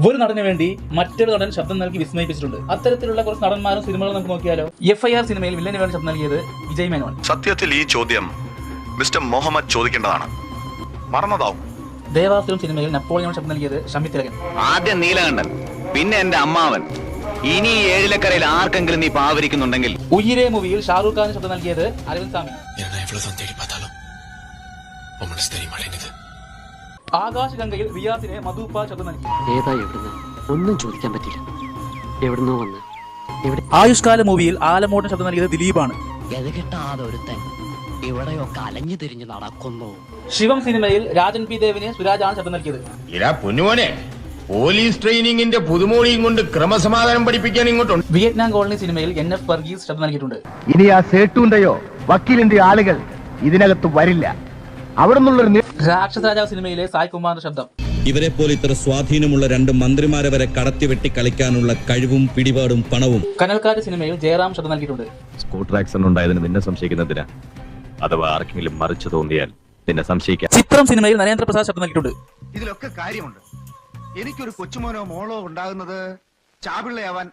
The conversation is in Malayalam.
ഒരു നടന് വേണ്ടി മറ്റൊരു നടൻ ശബ്ദം നൽകി വിസ്മയിപ്പിച്ചിട്ടുണ്ട്. അത്തരത്തിലുള്ള കുറച്ച് നടന്മാരും സിനിമകളും നമുക്ക് നോക്കിയാലോ. FIR സിനിമയിൽ വില്ലന് വേണ്ടി ശബ്ദം നൽകിയത് വിജയ് മേനോൻ. സത്യത്തിൽ ഈ ചോദ്യം മിസ്റ്റർ മുഹമ്മദ് ചോദിക്കേണ്ടതാണ്, മറന്നതാവും. ദേവാസുരം സിനിമയിൽ നെപ്പോളിയൻ ശബ്ദം നൽകിയത് ഷമി തിലകൻ. ആദ്യം നീലകണ്ഠൻ, പിന്നെ എന്റെ അമ്മാവൻ. ഇനി ഏഴിലക്കരയിൽ ആർക്കെങ്കിലും നീ പാവരിക്കുന്നുണ്ടെങ്കിൽ. ഉയിരേ മൂവിയിൽ ഷാറൂഖ് ഖാൻ ശബ്ദം നൽകിയത് അരവിന്ദ് സ്വാമി. ആകാശ് ഗംഗയിൽ റിയാസിനെ മധുപ്പ ശബ്ദം നൽകി. ഒന്നും ചോദിക്കാൻ പറ്റില്ല. എവിടുന്നോ വന്ന് ആയുഷ്കാല മൂവിയിൽ ആലമോട്ടൻ ശബ്ദം നൽകിയത് ദിലീപാണ്. ഇവിടെയൊക്കെ അലഞ്ഞു തിരിഞ്ഞ് നടക്കുന്നു. ശിവം സിനിമയിൽ രാജൻ പി ദേവിനെ സുരാജാണ് ശബ്ദം നൽകിയത്. പൊന്നുമോനെ, പോലീസ് ട്രെയിനിങ്ങിന്റെ പുതുമോളിയും കൊണ്ട് ക്രമസമാധാനം പഠിപ്പിക്കാൻ ഇങ്ങോട്ടുണ്ട്. വിയറ്റ്നാം കോളനി സിനിമയിൽ NF വർഗീസ് ശബ്ദം നൽകിയിട്ടുണ്ട്. ഇനി ആ സേട്ടുന്റെയോ വക്കീലിന്റെ ആളുകൾ ഇതിനകത്ത് വരില്ല. അവിടെ നിന്നുള്ളൊരു രാക്ഷസ രാജാവ് സിനിമയിലെ സായ് കുമാറിന്റെ ശബ്ദം. ഇവരെ പോലെ ഇത്ര സ്വാധീനമുള്ള 2 മന്ത്രിമാരെ വരെ കടത്തിവെട്ടി കളിക്കാനുള്ള കഴിവും പിടിപാടും പണവും. കനൽക്കാറ്റ് സിനിമയിൽ ജയറാം ശബ്ദം നൽകിയിട്ടുണ്ട്. സ്കൂട്ടർ ആക്സിഡന്റ് ഉണ്ടായതിന് നിന്നെ സംശയിക്കുന്നതിന്, അഥവാ ആർക്കെങ്കിലും മറിച്ചു തോന്നിയാൽ നിന്നെ സംശയിക്കാം. ചിത്രം സിനിമയിൽ നരേന്ദ്രപ്രസാദ് ശബ്ദം നൽകിയിട്ടുണ്ട്. ഇതിലൊക്കെ കാര്യമുണ്ട്. എനിക്കൊരു കൊച്ചുമോനോ മോളോ ഉണ്ടാകുന്നത് ചാപിള്ളയാവാൻ